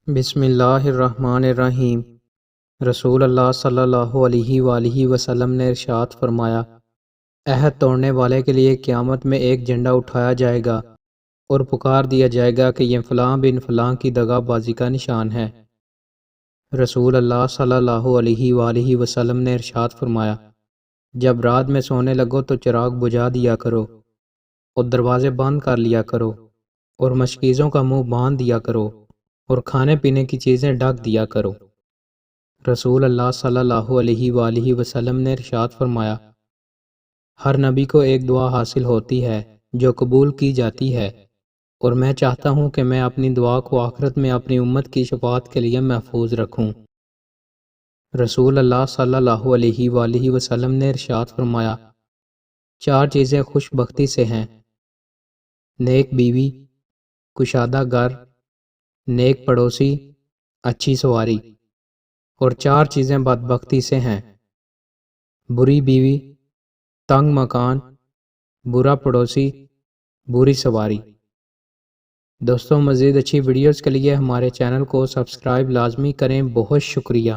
بسم اللہ الرحمن الرحیم۔ رسول اللہ صلی اللہ علیہ وآلہ وسلم نے ارشاد فرمایا، عہد توڑنے والے کے لیے قیامت میں ایک جھنڈا اٹھایا جائے گا اور پکار دیا جائے گا کہ یہ فلاں بن فلاں کی دغا بازی کا نشان ہے۔ رسول اللہ صلی اللہ علیہ وآلہ وسلم نے ارشاد فرمایا، جب رات میں سونے لگو تو چراغ بجھا دیا کرو اور دروازے بند کر لیا کرو اور مشکیزوں کا منہ باندھ دیا کرو اور کھانے پینے کی چیزیں ڈھک دیا کرو۔ رسول اللہ صلی اللہ علیہ وآلہ وسلم نے ارشاد فرمایا، ہر نبی کو ایک دعا حاصل ہوتی ہے جو قبول کی جاتی ہے، اور میں چاہتا ہوں کہ میں اپنی دعا کو آخرت میں اپنی امت کی شفاعت کے لیے محفوظ رکھوں۔ رسول اللہ صلی اللہ علیہ وآلہ وسلم نے ارشاد فرمایا، چار چیزیں خوش بختی سے ہیں: نیک بیوی، کشادہ گھر، نیک پڑوسی، اچھی سواری، اور چار چیزیں بدبختی سے ہیں: بری بیوی، تنگ مکان، برا پڑوسی، بری سواری۔ دوستوں، مزید اچھی ویڈیوز کے لیے ہمارے چینل کو سبسکرائب لازمی کریں۔ بہت شکریہ۔